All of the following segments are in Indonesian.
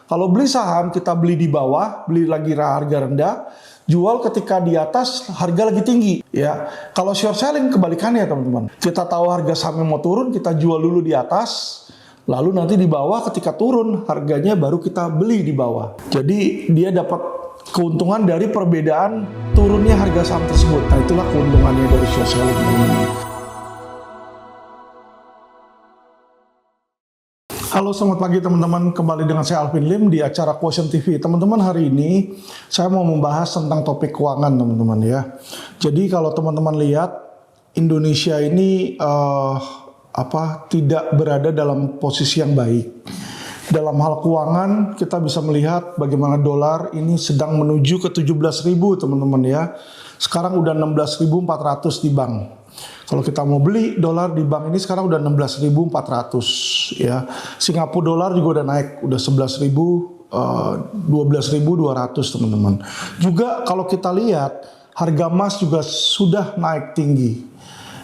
Kalau beli saham kita beli di bawah, beli lagi harga rendah, jual ketika di atas harga lagi tinggi ya. Kalau short selling kebalikannya teman-teman. Kita tahu harga sahamnya mau turun, kita jual dulu di atas, lalu nanti di bawah ketika turun harganya baru kita beli di bawah. Jadi dia dapat keuntungan dari perbedaan turunnya harga saham tersebut. Nah, itulah keuntungannya dari short selling teman-teman. Halo, selamat pagi teman-teman. Kembali dengan saya Alvin Lim di acara Quotient TV. Teman-teman, hari ini saya mau membahas tentang topik keuangan teman-teman ya. Jadi kalau teman-teman lihat Indonesia ini tidak berada dalam posisi yang baik. Dalam hal keuangan kita bisa melihat bagaimana dolar ini sedang menuju ke 17.000 teman-teman ya. Sekarang udah 16.400 di bank. Kalau kita mau beli dolar di bank ini sekarang udah 16.400 ya. Singapura dolar juga udah naik, udah 11.000, 12.200 teman-teman. Juga kalau kita lihat harga emas juga sudah naik tinggi.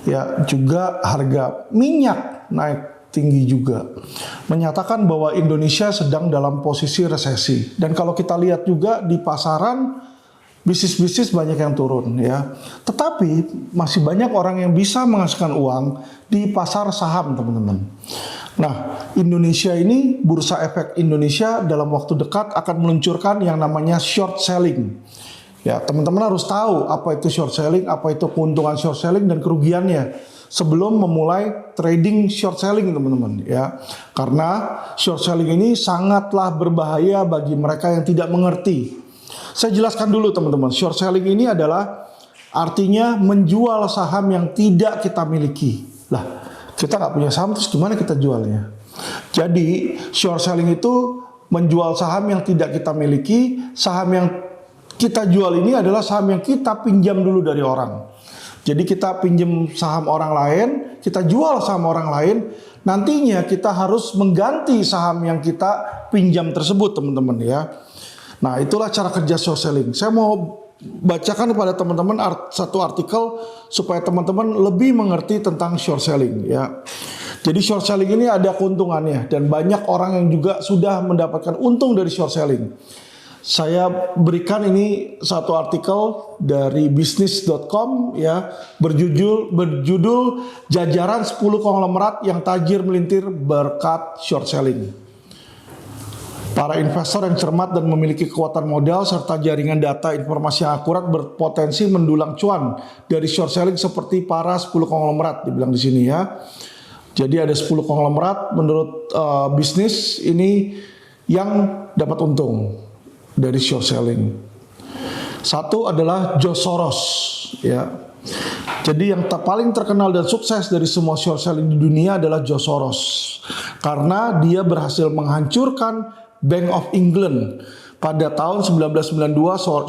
Ya, juga harga minyak naik tinggi juga. Menyatakan bahwa Indonesia sedang dalam posisi resesi. Dan kalau kita lihat juga di pasaran bisnis-bisnis banyak yang turun ya. Tetapi masih banyak orang yang bisa menghasilkan uang di pasar saham teman-teman. Nah, Indonesia ini, Bursa Efek Indonesia dalam waktu dekat akan meluncurkan yang namanya short selling. Ya, teman-teman harus tahu apa itu short selling, apa itu keuntungan short selling dan kerugiannya sebelum memulai trading short selling teman-teman ya. Karena short selling ini sangatlah berbahaya bagi mereka yang tidak mengerti. Saya jelaskan dulu teman-teman, short selling ini adalah artinya menjual saham yang tidak kita miliki. Lah, kita nggak punya saham, terus gimana kita jualnya? Jadi, short selling itu menjual saham yang tidak kita miliki. Saham yang kita jual ini adalah saham yang kita pinjam dulu dari orang. Jadi kita pinjam saham orang lain, kita jual saham orang lain. Nantinya kita harus mengganti saham yang kita pinjam tersebut teman-teman ya. Nah, itulah cara kerja short selling. Saya mau bacakan kepada teman-teman satu artikel supaya teman-teman lebih mengerti tentang short selling ya. Jadi short selling ini ada keuntungannya dan banyak orang yang juga sudah mendapatkan untung dari short selling. Saya berikan ini satu artikel dari bisnis.com ya, berjudul jajaran 10 konglomerat yang tajir melintir berkat short selling. Para investor yang cermat dan memiliki kekuatan modal serta jaringan data informasi yang akurat berpotensi mendulang cuan dari short selling seperti para 10 konglomerat dibilang di sini ya. Jadi ada 10 konglomerat menurut bisnis ini yang dapat untung dari short selling. Satu adalah George Soros ya. Jadi yang paling terkenal dan sukses dari semua short selling di dunia adalah George Soros. Karena dia berhasil menghancurkan Bank of England. Pada tahun 1992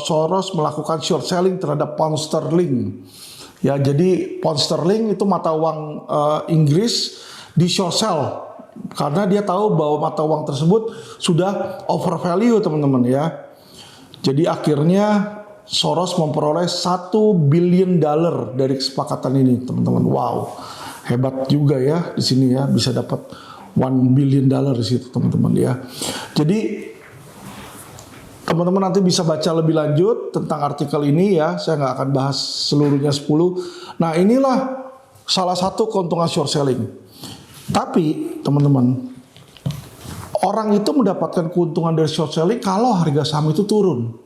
Soros melakukan short selling terhadap pound sterling. Ya, jadi pound sterling itu mata uang Inggris di short sell karena dia tahu bahwa mata uang tersebut sudah overvalue teman-teman ya. Jadi akhirnya Soros memperoleh $1 billion dari kesepakatan ini teman-teman. Wow, hebat juga ya di sini ya, bisa dapat $1 billion di situ teman-teman ya. Jadi teman-teman nanti bisa baca lebih lanjut tentang artikel ini ya. Saya nggak akan bahas seluruhnya 10. Nah, inilah salah satu keuntungan short selling. Tapi teman-teman, orang itu mendapatkan keuntungan dari short selling kalau harga saham itu turun.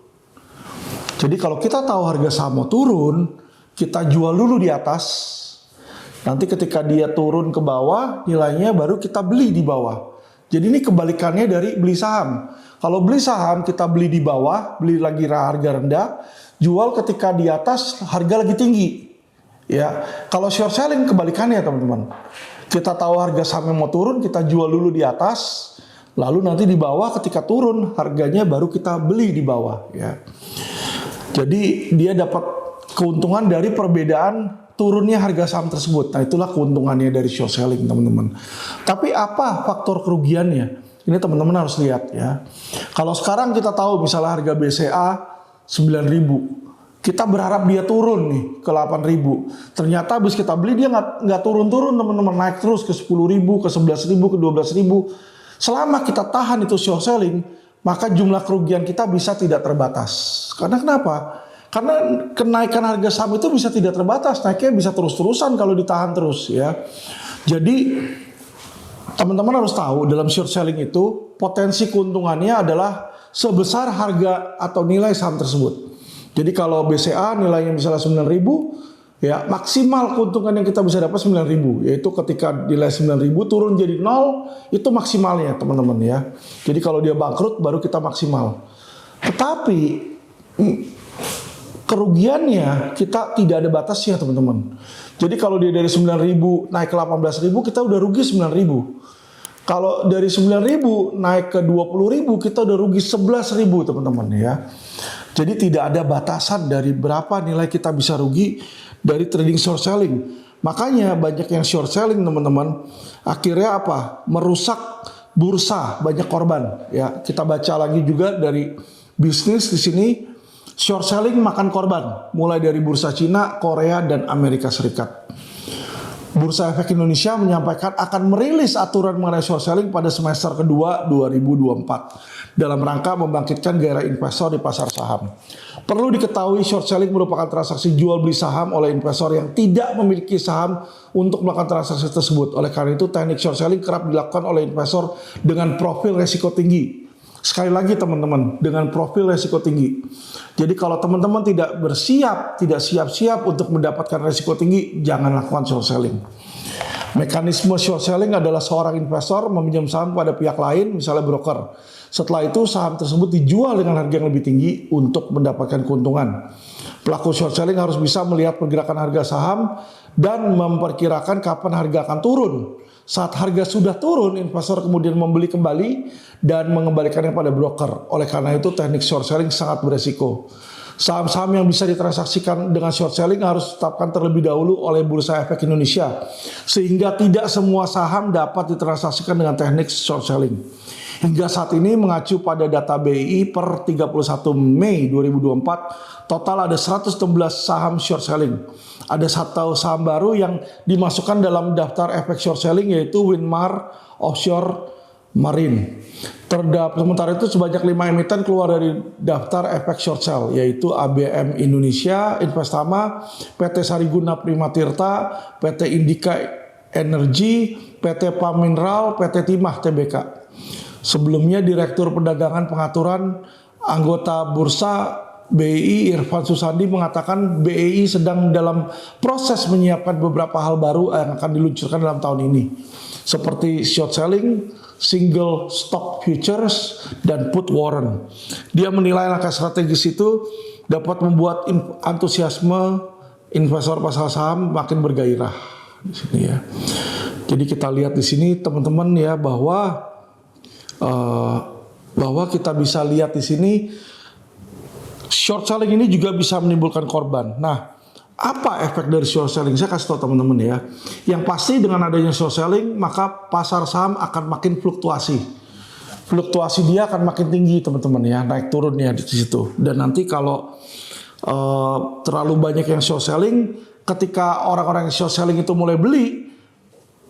Jadi kalau kita tahu harga saham mau turun, kita jual dulu di atas. Nanti ketika dia turun ke bawah, nilainya baru kita beli di bawah. Jadi ini kebalikannya dari beli saham. Kalau beli saham kita beli di bawah, beli lagi harga rendah, jual ketika di atas harga lagi tinggi. Ya, kalau short selling kebalikannya teman-teman. Kita tahu harga saham mau turun, kita jual dulu di atas, lalu nanti di bawah ketika turun harganya baru kita beli di bawah. Ya. Jadi dia dapat keuntungan dari perbedaan turunnya harga saham tersebut. Nah, itulah keuntungannya dari short selling teman-teman. Tapi apa faktor kerugiannya? Ini teman-teman harus lihat ya. Kalau sekarang kita tahu misalnya harga BCA 9.000, kita berharap dia turun nih ke 8.000. Ternyata habis kita beli dia nggak turun-turun teman-teman, naik terus ke 10.000, ke 11.000, ke 12.000. Selama kita tahan itu short selling, maka jumlah kerugian kita bisa tidak terbatas. Karena kenapa? Karena kenaikan harga saham itu bisa tidak terbatas, naiknya bisa terus-terusan kalau ditahan terus ya. Jadi teman-teman harus tahu dalam short selling itu potensi keuntungannya adalah sebesar harga atau nilai saham tersebut. Jadi kalau BCA nilainya misalnya 9.000, ya maksimal keuntungan yang kita bisa dapat 9.000, yaitu ketika nilai 9.000 turun jadi 0, itu maksimalnya teman-teman ya. Jadi kalau dia bangkrut baru kita maksimal. Tetapi kerugiannya kita tidak ada batasnya teman-teman. Jadi kalau dia dari 9.000 naik ke 18.000, kita udah rugi 9.000. Kalau dari 9.000 naik ke 20.000, kita udah rugi 11.000 teman-teman ya. Jadi tidak ada batasan dari berapa nilai kita bisa rugi dari trading short selling. Makanya banyak yang short selling teman-teman, akhirnya apa? Merusak bursa, banyak korban. Ya, kita baca lagi juga dari bisnis di sini, short selling makan korban, mulai dari bursa Cina, Korea, dan Amerika Serikat. Bursa Efek Indonesia menyampaikan akan merilis aturan mengenai short selling pada semester kedua 2024 dalam rangka membangkitkan gairah investor di pasar saham. Perlu diketahui short selling merupakan transaksi jual beli saham oleh investor yang tidak memiliki saham untuk melakukan transaksi tersebut. Oleh karena itu teknik short selling kerap dilakukan oleh investor dengan profil resiko tinggi. Sekali lagi teman-teman, dengan profil resiko tinggi. Jadi kalau teman-teman tidak siap-siap untuk mendapatkan resiko tinggi, jangan lakukan short selling. Mekanisme short selling adalah seorang investor meminjam saham pada pihak lain, misalnya broker. Setelah itu saham tersebut dijual dengan harga yang lebih tinggi untuk mendapatkan keuntungan. Pelaku short selling harus bisa melihat pergerakan harga saham dan memperkirakan kapan harga akan turun. Saat harga sudah turun, investor kemudian membeli kembali dan mengembalikannya pada broker. Oleh karena itu teknik short selling sangat beresiko. Saham-saham yang bisa ditransaksikan dengan short selling harus ditetapkan terlebih dahulu oleh Bursa Efek Indonesia, sehingga tidak semua saham dapat ditransaksikan dengan teknik short selling. Hingga saat ini mengacu pada data BI per 31 Mei 2024, total ada 116 saham short selling. Ada satu saham baru yang dimasukkan dalam daftar efek short selling, yaitu Winmar Offshore Marine. Sementara itu sebanyak 5 emiten keluar dari daftar efek short sell, yaitu ABM Indonesia, Investama, PT Sariguna Prima Tirta, PT Indika Energy, PT Pam Mineral, PT Timah Tbk. Sebelumnya Direktur Perdagangan Pengaturan anggota Bursa BEI Irfan Susandi mengatakan BEI sedang dalam proses menyiapkan beberapa hal baru yang akan diluncurkan dalam tahun ini, seperti short selling, single stock futures, dan put warrant. Dia menilai langkah strategis itu dapat membuat antusiasme investor pasar saham makin bergairah di sini ya. Jadi kita lihat di sini teman-teman ya, bahwa kita bisa lihat di sini short selling ini juga bisa menimbulkan korban. Nah, apa efek dari short selling? Saya kasih tahu teman-teman ya. Yang pasti dengan adanya short selling, maka pasar saham akan makin fluktuasi. Fluktuasi dia akan makin tinggi teman-teman ya, naik turun ya di situ. Dan nanti kalau terlalu banyak yang short selling, ketika orang-orang yang short selling itu mulai beli,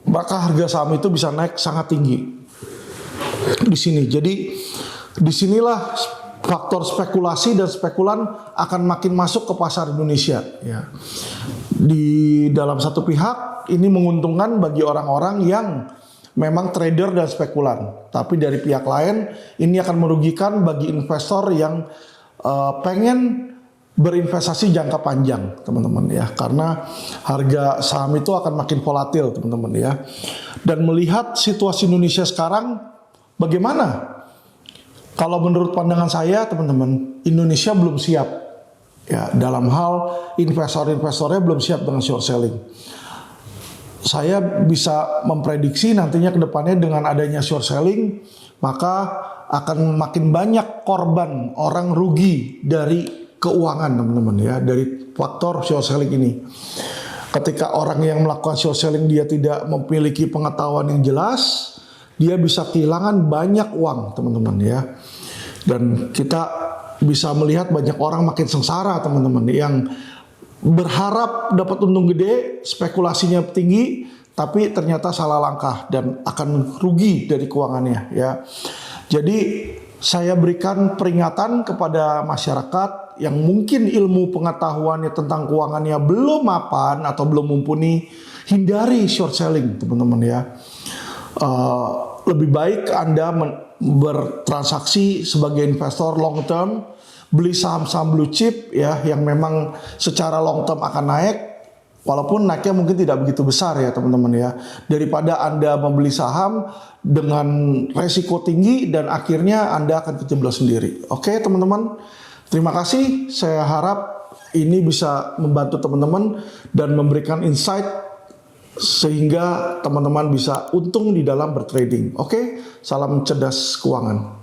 maka harga saham itu bisa naik sangat tinggi di sini. Jadi disinilah faktor spekulasi dan spekulan akan makin masuk ke pasar Indonesia ya. Di dalam satu pihak ini menguntungkan bagi orang-orang yang memang trader dan spekulan, tapi dari pihak lain ini akan merugikan bagi investor yang pengen berinvestasi jangka panjang teman-teman ya, karena harga saham itu akan makin volatil teman-teman ya. Dan melihat situasi Indonesia sekarang bagaimana? Kalau menurut pandangan saya teman-teman, Indonesia belum siap ya dalam hal investor-investornya belum siap dengan short selling. Saya bisa memprediksi nantinya ke depannya dengan adanya short selling, maka akan makin banyak korban orang rugi dari keuangan teman-teman ya, dari faktor short selling ini. Ketika orang yang melakukan short selling dia tidak memiliki pengetahuan yang jelas, dia bisa kehilangan banyak uang teman-teman ya. Dan kita bisa melihat banyak orang makin sengsara teman-teman, yang berharap dapat untung gede, spekulasinya tinggi, tapi ternyata salah langkah dan akan rugi dari keuangannya ya. Jadi saya berikan peringatan kepada masyarakat yang mungkin ilmu pengetahuannya tentang keuangannya belum mapan atau belum mumpuni, hindari short selling, teman-teman ya. Lebih baik Anda bertransaksi sebagai investor long term, beli saham-saham blue chip ya yang memang secara long term akan naik. Walaupun naiknya mungkin tidak begitu besar ya teman-teman ya. Daripada Anda membeli saham dengan resiko tinggi dan akhirnya Anda akan kejeblos sendiri. Oke teman-teman, terima kasih. Saya harap ini bisa membantu teman-teman dan memberikan insight sehingga teman-teman bisa untung di dalam bertrading. Oke, salam cerdas keuangan.